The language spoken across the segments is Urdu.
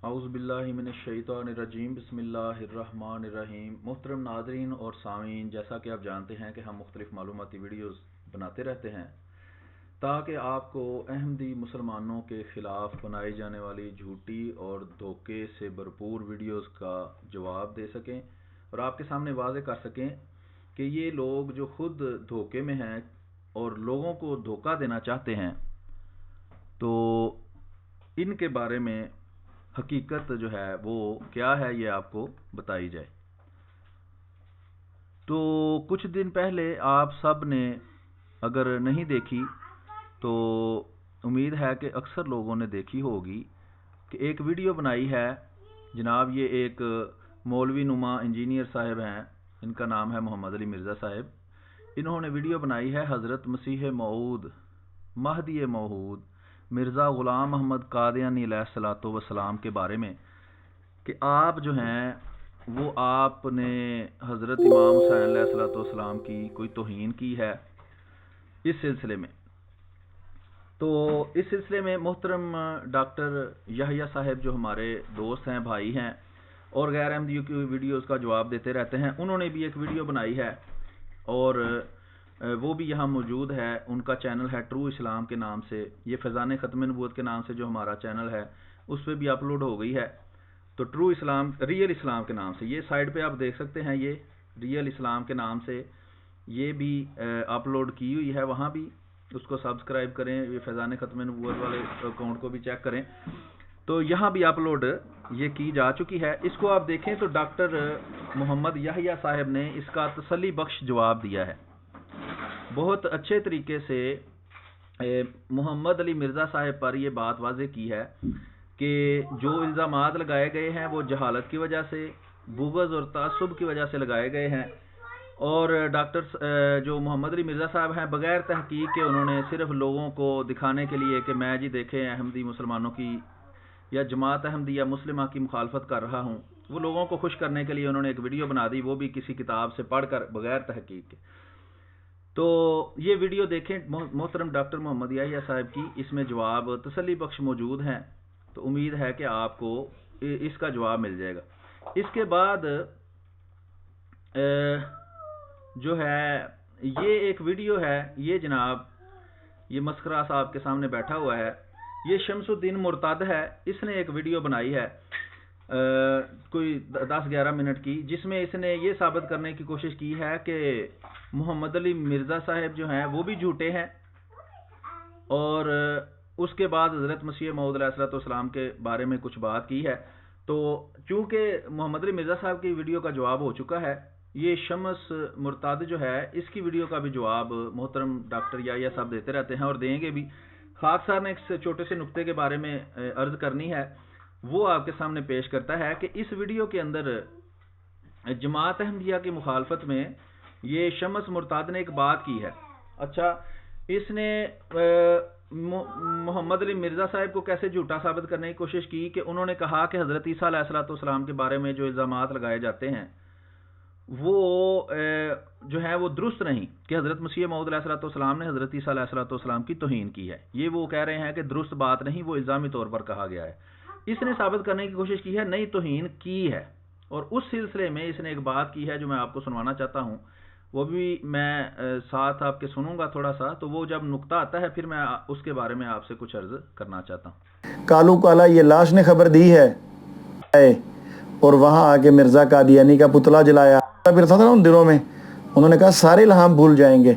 اعوذ باللہ من الشیطان الرجیم بسم اللہ الرحمن الرحیم۔ محترم ناظرین اور سامعین، جیسا کہ آپ جانتے ہیں کہ ہم مختلف معلوماتی ویڈیوز بناتے رہتے ہیں تاکہ آپ کو احمدی مسلمانوں کے خلاف بنائی جانے والی جھوٹی اور دھوکے سے بھرپور ویڈیوز کا جواب دے سکیں اور آپ کے سامنے واضح کر سکیں کہ یہ لوگ جو خود دھوکے میں ہیں اور لوگوں کو دھوکہ دینا چاہتے ہیں تو ان کے بارے میں حقیقت جو ہے وہ کیا ہے یہ آپ کو بتائی جائے۔ تو کچھ دن پہلے آپ سب نے اگر نہیں دیکھی تو امید ہے کہ اکثر لوگوں نے دیکھی ہوگی کہ ایک ویڈیو بنائی ہے جناب، یہ ایک مولوی نما انجینئر صاحب ہیں، ان کا نام ہے محمد علی مرزا صاحب۔ انہوں نے ویڈیو بنائی ہے حضرت مسیح موعود مہدی موعود مرزا غلام محمد قادیانی علیہ الصلوۃ والسلام کے بارے میں کہ آپ جو ہیں وہ آپ نے حضرت امام حسین علیہ الصلوۃ والسلام کی کوئی توہین کی ہے۔ اس سلسلے میں محترم ڈاکٹر یحییٰ صاحب جو ہمارے دوست ہیں، بھائی ہیں اور غیر احمدیوں کی ویڈیوز کا جواب دیتے رہتے ہیں، انہوں نے بھی ایک ویڈیو بنائی ہے اور وہ بھی یہاں موجود ہے۔ ان کا چینل ہے ٹرو اسلام کے نام سے، یہ فیضان ختم نبوت کے نام سے جو ہمارا چینل ہے اس پہ بھی اپلوڈ ہو گئی ہے۔ تو ٹرو اسلام ریئل اسلام کے نام سے، یہ سائٹ پہ آپ دیکھ سکتے ہیں، یہ ریئل اسلام کے نام سے یہ بھی اپلوڈ کی ہوئی ہے، وہاں بھی اس کو سبسکرائب کریں، یہ فیضان ختم نبوت والے اکاؤنٹ کو بھی چیک کریں، تو یہاں بھی اپلوڈ یہ کی جا چکی ہے۔ اس کو آپ دیکھیں تو ڈاکٹر محمد یحییٰ صاحب نے اس کا تسلی بخش جواب دیا ہے، بہت اچھے طریقے سے محمد علی مرزا صاحب پر یہ بات واضح کی ہے کہ جو الزامات لگائے گئے ہیں وہ جہالت کی وجہ سے، بغض اور تعصب کی وجہ سے لگائے گئے ہیں، اور ڈاکٹر جو محمد علی مرزا صاحب ہیں بغیر تحقیق کے انہوں نے صرف لوگوں کو دکھانے کے لیے کہ میں جی دیکھیں احمدی مسلمانوں کی یا جماعت احمدیہ مسلمہ کی مخالفت کر رہا ہوں، وہ لوگوں کو خوش کرنے کے لیے انہوں نے ایک ویڈیو بنا دی، وہ بھی کسی کتاب سے پڑھ کر بغیر تحقیق کے۔ تو یہ ویڈیو دیکھیں محترم ڈاکٹر محمد یحییٰ صاحب کی، اس میں جواب تسلی بخش موجود ہیں، تو امید ہے کہ آپ کو اس کا جواب مل جائے گا۔ اس کے بعد جو ہے یہ ایک ویڈیو ہے، یہ جناب یہ مسخرہ صاحب کے سامنے بیٹھا ہوا ہے، یہ شمس الدین مرتد ہے، اس نے ایک ویڈیو بنائی ہے کوئی 10-11 منٹ کی، جس میں اس نے یہ ثابت کرنے کی کوشش کی ہے کہ محمد علی مرزا صاحب جو ہیں وہ بھی جھوٹے ہیں، اور اس کے بعد حضرت مسیح موعود علیہ الصلوۃ والسلام کے بارے میں کچھ بات کی ہے۔ تو چونکہ محمد علی مرزا صاحب کی ویڈیو کا جواب ہو چکا ہے، یہ شمس مرتد جو ہے اس کی ویڈیو کا بھی جواب محترم ڈاکٹر یحییٰ صاحب دیتے رہتے ہیں اور دیں گے بھی۔ خاک صاحب نے ایک چھوٹے سے نقطے کے بارے میں عرض کرنی ہے، وہ آپ کے سامنے پیش کرتا ہے کہ اس ویڈیو کے اندر جماعت احمدیہ کی مخالفت میں یہ شمس مرتد نے ایک بات کی ہے۔ اچھا، اس نے محمد علی مرزا صاحب کو کیسے جھوٹا ثابت کرنے کی کوشش کی کہ انہوں نے کہا کہ حضرت عیسیٰ علیہ الصلوۃ والسلام کے بارے میں جو الزامات لگائے جاتے ہیں وہ جو ہے وہ درست نہیں، کہ حضرت مسیح موعود علیہ الصلوۃ والسلام نے حضرت عیسیٰ علیہ الصلوۃ والسلام کی توہین کی ہے، یہ وہ کہہ رہے ہیں کہ درست بات نہیں، وہ الزامی طور پر کہا گیا ہے۔ اس نے ثابت کرنے کی کوشش کی ہے نہیں، توہین کی ہے، اور اس سلسلے میں اس نے ایک بات کی ہے جو میں آپ کو سنوانا چاہتا ہوں، وہ بھی میں ساتھ آپ کے سنوں گا تھوڑا سا، تو وہ جب نقطہ آتا ہے پھر میں اس کے بارے میں آپ سے کچھ عرض کرنا چاہتا ہوں۔ کالو کالا یہ لاش نے خبر دی ہے اور وہاں آ کے مرزا قادیانی کا پتلا جلایا پھرتا تھا نا ان دنوں میں، انہوں نے کہا سارے لہام بھول جائیں گے،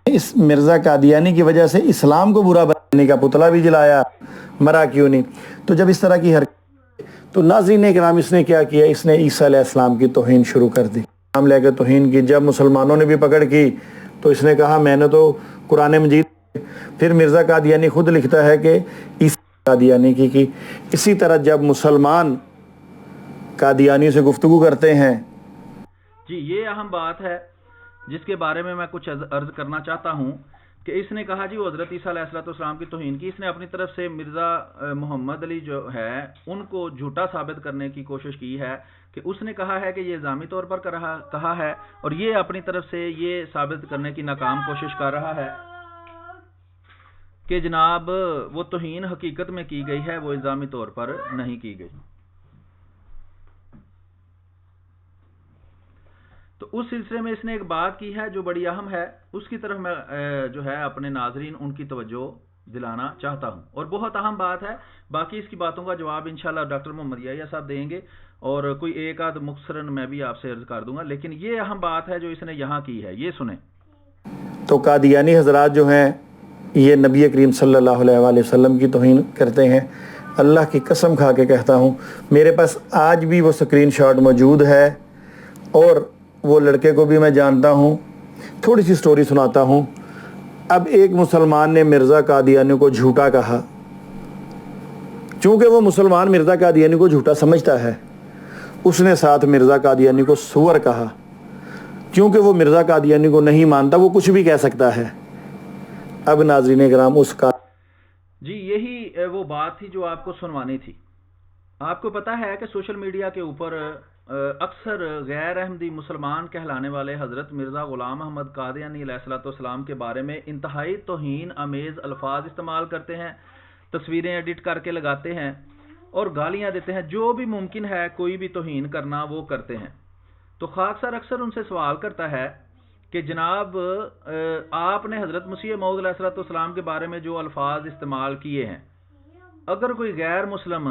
اس مرزا قادیانی کی وجہ سے اسلام کو برا بنانے کا پتلا بھی جلایا، مرا کیوں نہیں؟ تو جب اس طرح کی حرکت، تو ناظرین کرام اس نے کیا کیا، اس نے عیسیٰ علیہ السلام کی توہین شروع کر دی، نام لے کے توہین کی۔ جب مسلمانوں نے بھی پکڑ کی تو اس نے کہا میں نے تو قرآن مجید، پھر مرزا قادیانی خود لکھتا ہے کہ عیسیٰ قادیانی کی۔ اسی طرح جب مسلمان قادیانی سے گفتگو کرتے ہیں، جی یہ اہم بات ہے جس کے بارے میں کچھ عرض کرنا چاہتا ہوں کہ اس نے کہا جی وہ حضرت عیسیٰ علیہ الصلوۃ والسلام کی توہین کی، اس نے اپنی طرف سے مرزا محمد علی جو ہے ان کو جھوٹا ثابت کرنے کی کوشش کی ہے کہ اس نے کہا ہے کہ یہ الزامی طور پر کہا ہے، اور یہ اپنی طرف سے یہ ثابت کرنے کی ناکام کوشش کر رہا ہے کہ جناب وہ توہین حقیقت میں کی گئی ہے، وہ الزامی طور پر نہیں کی گئی۔ تو اس سلسلے میں اس نے ایک بات کی ہے جو بڑی اہم ہے، اس کی طرف میں جو ہے اپنے ناظرین ان کی توجہ دلانا چاہتا ہوں، اور بہت اہم بات ہے۔ باقی اس کی باتوں کا جواب انشاءاللہ ڈاکٹر محمد یحییٰ صاحب دیں گے، اور کوئی ایک آدھ مختصراً میں بھی آپ سے عرض کر دوں گا، لیکن یہ اہم بات ہے جو اس نے یہاں کی ہے، یہ سنیں۔ تو قادیانی حضرات جو ہیں یہ نبی کریم صلی اللہ علیہ وآلہ وسلم کی توہین کرتے ہیں۔ اللہ کی قسم کھا کے کہتا ہوں، میرے پاس آج بھی وہ سکرین شاٹ موجود ہے، اور وہ لڑکے کو بھی میں جانتا ہوں۔ تھوڑی سی سٹوری سناتا ہوں۔ اب ایک مسلمان نے مرزا قادیانی کو جھوٹا کہا، چونکہ وہ مسلمان مرزا قادیانی کو جھوٹا سمجھتا ہے، اس نے ساتھ مرزا قادیانی کو سور کہا، کیونکہ وہ مرزا قادیانی کو نہیں مانتا، وہ کچھ بھی کہہ سکتا ہے۔ اب ناظرین کرام اس کا جی یہی وہ بات تھی جو آپ کو سنوانی تھی۔ آپ کو پتہ ہے کہ سوشل میڈیا کے اوپر اکثر غیر احمدی مسلمان کہلانے والے حضرت مرزا غلام احمد قادیانی علیہ الصلوۃ والسلام کے بارے میں انتہائی توہین آمیز الفاظ استعمال کرتے ہیں، تصویریں ایڈٹ کر کے لگاتے ہیں اور گالیاں دیتے ہیں، جو بھی ممکن ہے کوئی بھی توہین کرنا وہ کرتے ہیں۔ تو خاکسار اکثر ان سے سوال کرتا ہے کہ جناب آپ نے حضرت مسیح موعود علیہ الصلوۃ والسلام کے بارے میں جو الفاظ استعمال کیے ہیں، اگر کوئی غیر مسلم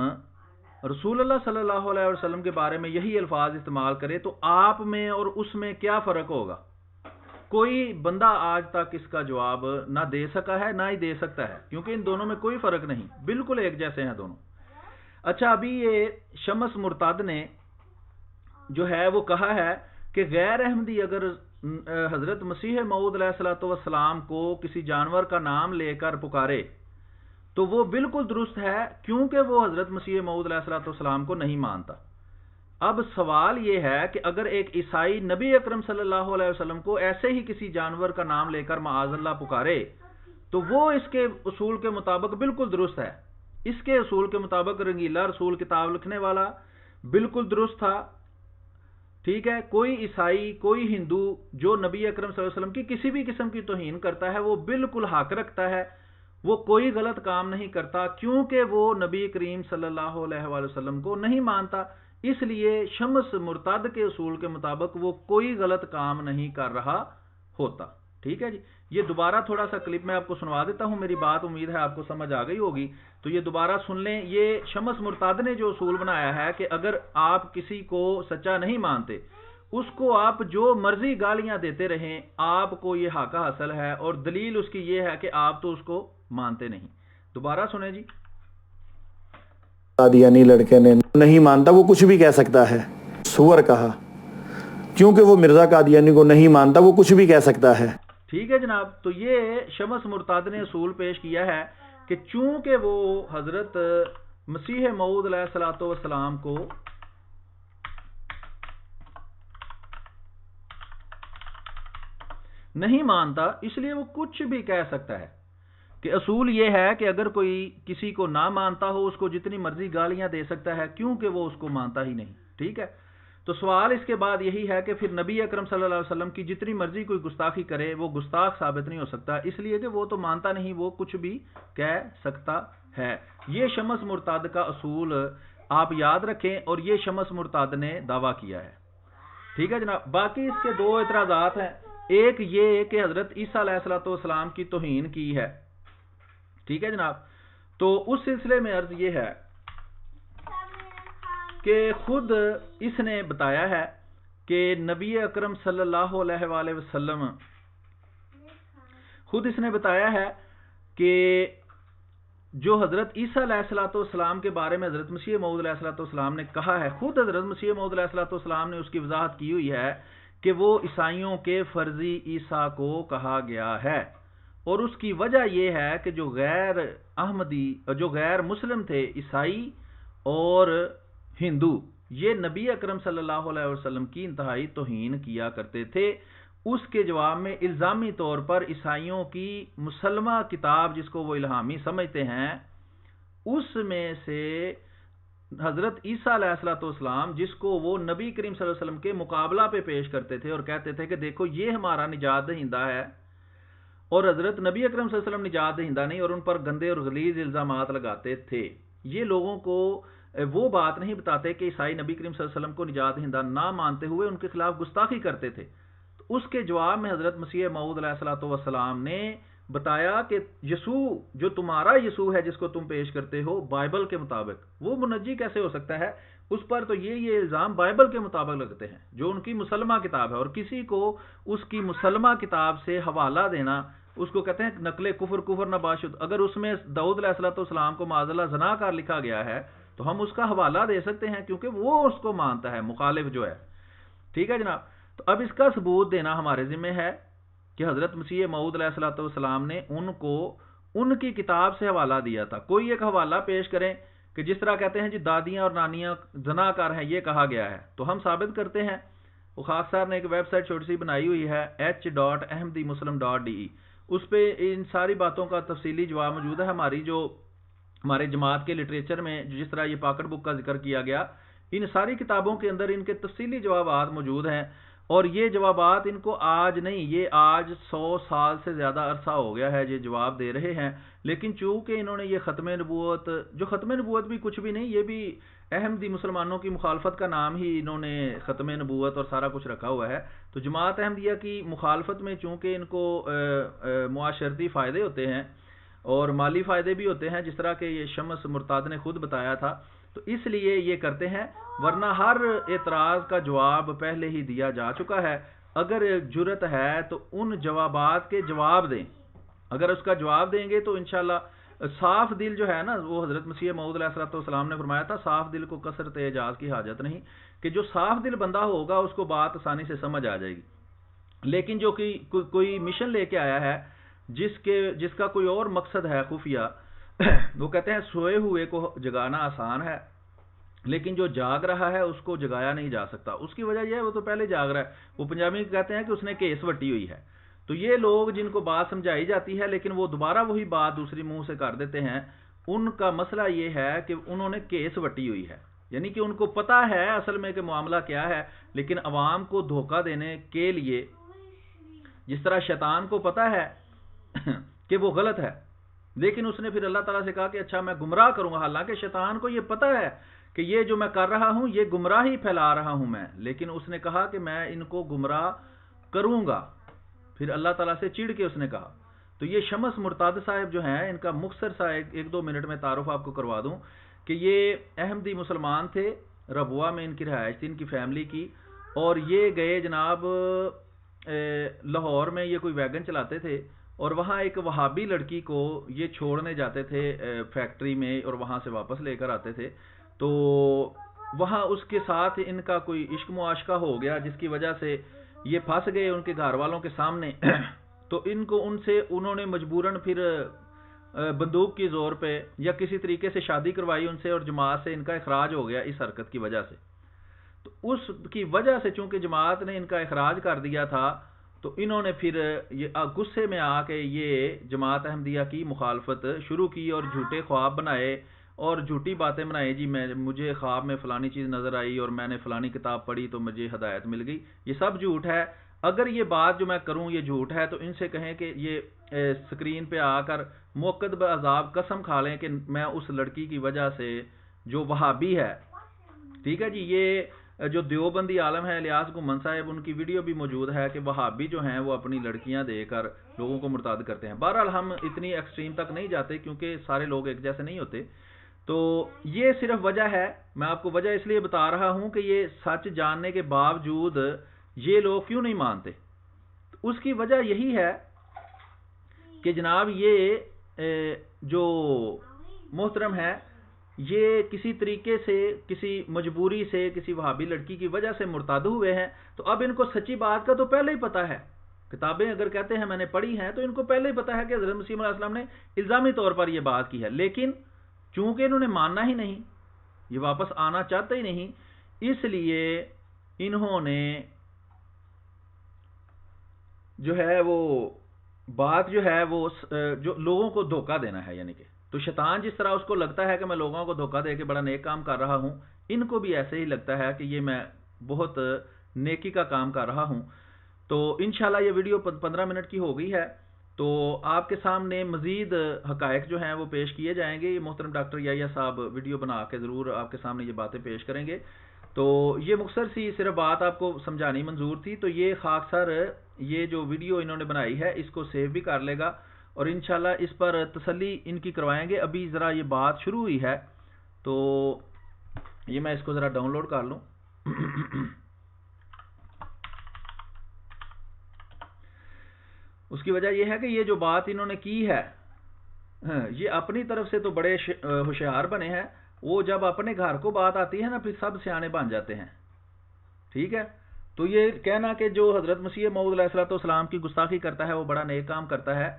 رسول اللہ صلی اللہ علیہ وسلم کے بارے میں یہی الفاظ استعمال کرے تو آپ میں اور اس میں کیا فرق ہوگا؟ کوئی بندہ آج تک اس کا جواب نہ دے سکا ہے، نہ ہی دے سکتا ہے، کیونکہ ان دونوں میں کوئی فرق نہیں، بالکل ایک جیسے ہیں دونوں۔ اچھا، ابھی یہ شمس مرتد نے جو ہے وہ کہا ہے کہ غیر احمدی اگر حضرت مسیح موعود علیہ الصلوۃ والسلام کو کسی جانور کا نام لے کر پکارے تو وہ بالکل درست ہے، کیونکہ وہ حضرت مسیح موعود علیہ الصلوۃ والسلام کو نہیں مانتا۔ اب سوال یہ ہے کہ اگر ایک عیسائی نبی اکرم صلی اللہ علیہ وسلم کو ایسے ہی کسی جانور کا نام لے کر معاذ اللہ پکارے تو وہ اس کے اصول کے مطابق بالکل درست ہے۔ اس کے اصول کے مطابق رنگیلا رسول کتاب لکھنے والا بالکل درست تھا، ٹھیک ہے۔ کوئی عیسائی، کوئی ہندو جو نبی اکرم صلی اللہ علیہ وسلم کی کسی بھی قسم کی توہین کرتا ہے وہ بالکل حق رکھتا ہے، وہ کوئی غلط کام نہیں کرتا، کیونکہ وہ نبی کریم صلی اللہ علیہ وآلہ وسلم کو نہیں مانتا۔ اس لیے شمس مرتد کے اصول کے مطابق وہ کوئی غلط کام نہیں کر رہا ہوتا، ٹھیک ہے جی۔ یہ دوبارہ تھوڑا سا کلپ میں آپ کو سنوا دیتا ہوں، میری بات امید ہے آپ کو سمجھ آ گئی ہوگی، تو یہ دوبارہ سن لیں۔ یہ شمس مرتد نے جو اصول بنایا ہے کہ اگر آپ کسی کو سچا نہیں مانتے، اس کو آپ جو مرضی گالیاں دیتے رہیں، آپ کو یہ حق حاصل ہے، اور دلیل اس کی یہ ہے کہ آپ تو اس کو مانتے نہیں۔ دوبارہ سنیں جی۔ قادیانی لڑکے نے نہیں مانتا، وہ کچھ بھی کہہ سکتا ہے، سور کہا، کیونکہ وہ مرزا قادیانی کو نہیں مانتا، وہ کچھ بھی کہہ سکتا ہے۔ ٹھیک ہے جناب، تو یہ شمس مرتد نے اصول پیش کیا ہے کہ چونکہ وہ حضرت مسیح موعود علیہ الصلوۃ والسلام کو نہیں مانتا، اس لیے وہ کچھ بھی کہہ سکتا ہے۔ کہ اصول یہ ہے کہ اگر کوئی کسی کو نہ مانتا ہو اس کو جتنی مرضی گالیاں دے سکتا ہے، کیونکہ وہ اس کو مانتا ہی نہیں، ٹھیک ہے۔ تو سوال اس کے بعد یہی ہے کہ پھر نبی اکرم صلی اللہ علیہ وسلم کی جتنی مرضی کوئی گستاخی کرے وہ گستاخ ثابت نہیں ہو سکتا، اس لیے کہ وہ تو مانتا نہیں، وہ کچھ بھی کہہ سکتا ہے۔ یہ شمس مرتد کا اصول آپ یاد رکھیں، اور یہ شمس مرتد نے دعویٰ کیا ہے، ٹھیک ہے جناب۔ باقی اس کے دو اعتراضات ہیں، ایک یہ کہ حضرت عیسیٰ علیہ الصلوۃ والسلام کی توہین کی ہے، ٹھیک ہے جناب۔ تو اس سلسلے میں عرض یہ ہے کہ خود اس نے بتایا ہے کہ نبی اکرم صلی اللہ علیہ وآلہ وسلم، خود اس نے بتایا ہے کہ جو حضرت عیسیٰ علیہ الصلوۃ والسلام کے بارے میں حضرت مسیح موعود علیہ الصلوۃ والسلام نے کہا ہے، خود حضرت مسیح موعود علیہ الصلوۃ والسلام نے اس کی وضاحت کی ہوئی ہے کہ وہ عیسائیوں کے فرزی عیسیٰ کو کہا گیا ہے، اور اس کی وجہ یہ ہے کہ جو غیر احمدی، جو غیر مسلم تھے، عیسائی اور ہندو، یہ نبی اکرم صلی اللہ علیہ وسلم کی انتہائی توہین کیا کرتے تھے۔ اس کے جواب میں الزامی طور پر عیسائیوں کی مسلمہ کتاب، جس کو وہ الہامی سمجھتے ہیں، اس میں سے حضرت عیسیٰ علیہ الصلوۃ والسلام، جس کو وہ نبی کریم صلی اللہ علیہ وسلم کے مقابلہ پہ پیش کرتے تھے اور کہتے تھے کہ دیکھو یہ ہمارا نجات دہندہ ہے، اور حضرت نبی اکرم صلی اللہ علیہ وسلم نجات دہندہ نہیں، اور ان پر گندے اور غلیظ الزامات لگاتے تھے۔ یہ لوگوں کو وہ بات نہیں بتاتے کہ عیسائی نبی کریم صلی اللہ علیہ وسلم کو نجات دہندہ نہ مانتے ہوئے ان کے خلاف گستاخی کرتے تھے. تو اس کے جواب میں حضرت مسیح موعود علیہ الصلوۃ والسلام نے بتایا کہ یسوع جو تمہارا یسوع ہے جس کو تم پیش کرتے ہو بائبل کے مطابق وہ منجی کیسے ہو سکتا ہے. اس پر تو یہ الزام بائبل کے مطابق لگتے ہیں جو ان کی مسلمہ کتاب ہے, اور کسی کو اس کی مسلمہ کتاب سے حوالہ دینا اس کو کہتے ہیں نقل کفر نہ باشد. اگر اس میں داؤد علیہ الصلوۃ والسلام کو معاذ اللہ زنا کار لکھا گیا ہے تو ہم اس کا حوالہ دے سکتے ہیں کیونکہ وہ اس کو مانتا ہے, مخالف جو ہے. ٹھیک ہے جناب. تو اب اس کا ثبوت دینا ہمارے ذمہ ہے کہ حضرت مسیح موعود علیہ الصلوۃ والسلام نے ان کو ان کی کتاب سے حوالہ دیا تھا. کوئی ایک حوالہ پیش کریں کہ جس طرح کہتے ہیں جی دادیاں اور نانیاں زنا کار ہیں یہ کہا گیا ہے, تو ہم ثابت کرتے ہیں. وہ خاص صاحب نے ایک ویب سائٹ چھوٹی سی بنائی ہوئی ہے h.ahmadimuslim.de, اس پہ ان ساری باتوں کا تفصیلی جواب موجود ہے. ہمارے جماعت کے لٹریچر میں جس طرح یہ پاکٹ بک کا ذکر کیا گیا ان ساری کتابوں کے اندر ان کے تفصیلی جوابات موجود ہیں, اور یہ جوابات ان کو آج نہیں, یہ آج 100 سال سے زیادہ عرصہ ہو گیا ہے یہ جواب دے رہے ہیں. لیکن چونکہ انہوں نے یہ ختم نبوت, جو ختم نبوت بھی کچھ بھی نہیں, یہ بھی احمدی مسلمانوں کی مخالفت کا نام ہی انہوں نے ختم نبوت اور سارا کچھ رکھا ہوا ہے. تو جماعت احمدیہ کی مخالفت میں چونکہ ان کو معاشرتی فائدے ہوتے ہیں اور مالی فائدے بھی ہوتے ہیں, جس طرح کہ یہ شمس مرتاد نے خود بتایا تھا, تو اس لیے یہ کرتے ہیں, ورنہ ہر اعتراض کا جواب پہلے ہی دیا جا چکا ہے. اگر جرت ہے تو ان جوابات کے جواب دیں, اگر اس کا جواب دیں گے تو انشاءاللہ صاف دل جو ہے نا, وہ حضرت مسیح موعود علیہ الصلوۃ والسلام نے فرمایا تھا صاف دل کو کثرت اعجاز کی حاجت نہیں, کہ جو صاف دل بندہ ہوگا اس کو بات آسانی سے سمجھ آ جائے گی. لیکن جو کہ کوئی مشن لے کے آیا ہے جس کا کوئی اور مقصد ہے خفیہ, وہ کہتے ہیں سوئے ہوئے کو جگانا آسان ہے لیکن جو جاگ رہا ہے اس کو جگایا نہیں جا سکتا. اس کی وجہ یہ ہے وہ تو پہلے جاگ رہا ہے. وہ پنجابی میں کہتے ہیں کہ اس نے کیس وٹی ہوئی ہے. تو یہ لوگ جن کو بات سمجھائی جاتی ہے لیکن وہ دوبارہ وہی بات دوسری منہ سے کر دیتے ہیں, ان کا مسئلہ یہ ہے کہ انہوں نے کیس وٹی ہوئی ہے, یعنی کہ ان کو پتا ہے اصل میں کہ معاملہ کیا ہے, لیکن عوام کو دھوکہ دینے کے لیے, جس طرح شیطان کو پتا ہے کہ وہ غلط ہے لیکن اس نے پھر اللہ تعالیٰ سے کہا کہ اچھا میں گمراہ کروں گا, حالانکہ شیطان کو یہ پتا ہے کہ یہ جو میں کر رہا ہوں یہ گمراہی پھیلا رہا ہوں میں, لیکن اس نے کہا کہ میں ان کو گمراہ کروں گا. پھر اللہ تعالیٰ سے چڑ کے اس نے کہا. تو یہ شمس مرتاد صاحب جو ہیں, ان کا مختصر سا 1-2 منٹ میں تعارف آپ کو کروا دوں کہ یہ احمدی مسلمان تھے, ربوہ میں ان کی رہائش تھی ان کی فیملی کی, اور یہ گئے جناب لاہور میں, یہ کوئی ویگن چلاتے تھے اور وہاں ایک وہابی لڑکی کو یہ چھوڑنے جاتے تھے فیکٹری میں اور وہاں سے واپس لے کر آتے تھے. تو وہاں اس کے ساتھ ان کا کوئی عشق معاشقہ ہو گیا جس کی وجہ سے یہ پھنس گئے ان کے گھر والوں کے سامنے. تو انہوں نے مجبوراً پھر بندوق کی زور پہ یا کسی طریقے سے شادی کروائی ان سے, اور جماعت سے ان کا اخراج ہو گیا اس حرکت کی وجہ سے. تو اس کی وجہ سے چونکہ جماعت نے ان کا اخراج کر دیا تھا تو انہوں نے پھر یہ غصے میں آ کے یہ جماعت احمدیہ کی مخالفت شروع کی اور جھوٹے خواب بنائے اور جھوٹی باتیں بنائے. جی مجھے خواب میں فلانی چیز نظر آئی اور میں نے فلانی کتاب پڑھی تو مجھے ہدایت مل گئی. یہ سب جھوٹ ہے. اگر یہ بات جو میں کروں یہ جھوٹ ہے تو ان سے کہیں کہ یہ سکرین پہ آ کر موقد بعذاب قسم کھا لیں کہ میں اس لڑکی کی وجہ سے جو وہابی ہے, ٹھیک ہے جی, یہ جو دیوبندی عالم ہے الیاس گھمن صاحب, ان کی ویڈیو بھی موجود ہے کہ وہابی جو ہیں وہ اپنی لڑکیاں دے کر لوگوں کو مرتاد کرتے ہیں. بہرحال ہم اتنی ایکسٹریم تک نہیں جاتے کیونکہ سارے لوگ ایک جیسے نہیں ہوتے. تو یہ صرف وجہ ہے, میں آپ کو وجہ اس لیے بتا رہا ہوں کہ یہ سچ جاننے کے باوجود یہ لوگ کیوں نہیں مانتے. اس کی وجہ یہی ہے کہ جناب یہ جو محترم ہے یہ کسی طریقے سے کسی مجبوری سے کسی وہابی لڑکی کی وجہ سے مرتد ہوئے ہیں. تو اب ان کو سچی بات کا تو پہلے ہی پتا ہے, کتابیں اگر کہتے ہیں میں نے پڑھی ہیں تو ان کو پہلے ہی پتا ہے کہ حضرت مسیح علیہ السلام نے الزامی طور پر یہ بات کی ہے, لیکن چونکہ انہوں نے ماننا ہی نہیں, یہ واپس آنا چاہتے ہی نہیں, اس لیے انہوں نے جو ہے وہ بات جو ہے وہ جو لوگوں کو دھوکہ دینا ہے, یعنی کہ تو شیطان جس طرح اس کو لگتا ہے کہ میں لوگوں کو دھوکہ دے کے بڑا نیک کام کر رہا ہوں, ان کو بھی ایسے ہی لگتا ہے کہ یہ میں بہت نیکی کا کام کر رہا ہوں. تو انشاءاللہ یہ ویڈیو 15 منٹ کی ہو گئی ہے. تو آپ کے سامنے مزید حقائق جو ہیں وہ پیش کیے جائیں گے. یہ محترم ڈاکٹر یحییٰ صاحب ویڈیو بنا کے ضرور آپ کے سامنے یہ باتیں پیش کریں گے. تو یہ مختصر سی صرف بات آپ کو سمجھانی منظور تھی. تو یہ خاک سر یہ جو ویڈیو انہوں نے بنائی ہے اس کو سیو بھی کر لے گا اور انشاءاللہ اس پر تسلی ان کی کروائیں گے. ابھی ذرا یہ بات شروع ہوئی ہے تو یہ میں اس کو ذرا ڈاؤن لوڈ کر لوں. اس کی وجہ یہ ہے کہ یہ جو بات انہوں نے کی ہے یہ اپنی طرف سے تو بڑے ہوشیار بنے ہیں. وہ جب اپنے گھر کو بات آتی ہے نا پھر سب سیانے بن جاتے ہیں. ٹھیک ہے. تو یہ کہنا کہ جو حضرت مسیح موعود علیہ السلام کی گستاخی کرتا ہے وہ بڑا نیک کام کرتا ہے,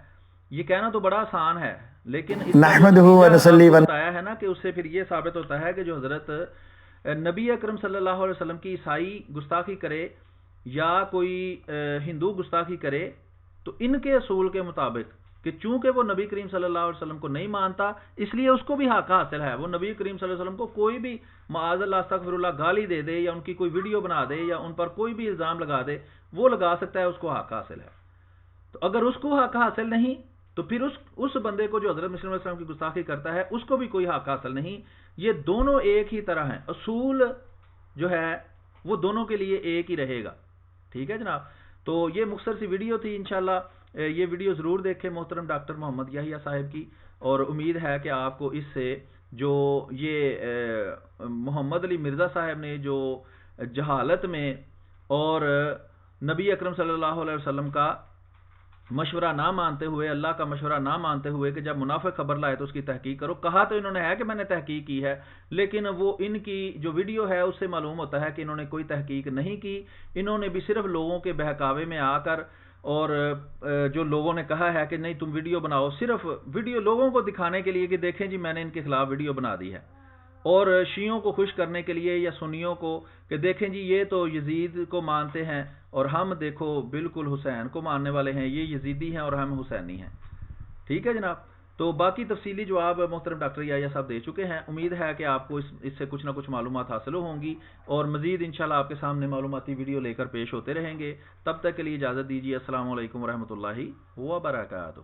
یہ کہنا تو بڑا آسان ہے, لیکن اس کا بتایا ہے نا کہ اس سے پھر یہ ثابت ہوتا ہے کہ جو حضرت نبی اکرم صلی اللہ علیہ وسلم کی عیسائی گستاخی کرے یا کوئی ہندو گستاخی کرے تو ان کے اصول کے مطابق کہ چونکہ وہ نبی کریم صلی اللہ علیہ وسلم کو نہیں مانتا اس لیے اس کو بھی حق حاصل ہے. وہ نبی کریم صلی اللہ علیہ وسلم کو کوئی بھی معاذ اللہ استغفر اللہ گالی دے دے یا ان کی کوئی ویڈیو بنا دے یا ان پر کوئی بھی الزام لگا دے, وہ لگا سکتا ہے, اس کو حق حاصل ہے. تو اگر اس کو حق حاصل نہیں تو پھر اس بندے کو جو حضرت مسیح علیہ السلام کی گستاخی کرتا ہے اس کو بھی کوئی حق حاصل نہیں. یہ دونوں ایک ہی طرح ہیں, اصول جو ہے وہ دونوں کے لیے ایک ہی رہے گا. ٹھیک ہے جناب. تو یہ مختصر سی ویڈیو تھی. انشاءاللہ یہ ویڈیو ضرور دیکھیں محترم ڈاکٹر محمد یحییٰ صاحب کی, اور امید ہے کہ آپ کو اس سے جو یہ محمد علی مرزا صاحب نے جو جہالت میں اور نبی اکرم صلی اللہ علیہ وسلم کا مشورہ نہ مانتے ہوئے, اللہ کا مشورہ نہ مانتے ہوئے کہ جب منافق خبر لائے تو اس کی تحقیق کرو, کہا تو انہوں نے ہے کہ میں نے تحقیق کی ہے, لیکن وہ ان کی جو ویڈیو ہے اس سے معلوم ہوتا ہے کہ انہوں نے کوئی تحقیق نہیں کی. انہوں نے بھی صرف لوگوں کے بہکاوے میں آ کر اور جو لوگوں نے کہا ہے کہ نہیں تم ویڈیو بناؤ, صرف ویڈیو لوگوں کو دکھانے کے لیے کہ دیکھیں جی میں نے ان کے خلاف ویڈیو بنا دی ہے, اور شیعوں کو خوش کرنے کے لیے یا سنیوں کو کہ دیکھیں جی یہ تو یزید کو مانتے ہیں اور ہم دیکھو بالکل حسین کو ماننے والے ہیں, یہ یزیدی ہیں اور ہم حسینی ہیں. ٹھیک ہے جناب. تو باقی تفصیلی جواب محترم ڈاکٹر یحییٰ صاحب دے چکے ہیں. امید ہے کہ آپ کو اس سے کچھ نہ کچھ معلومات حاصل ہوں گی اور مزید انشاءاللہ آپ کے سامنے معلوماتی ویڈیو لے کر پیش ہوتے رہیں گے. تب تک کے لیے اجازت دیجیے. السلام علیکم ورحمۃ اللہ وبرکاتہ.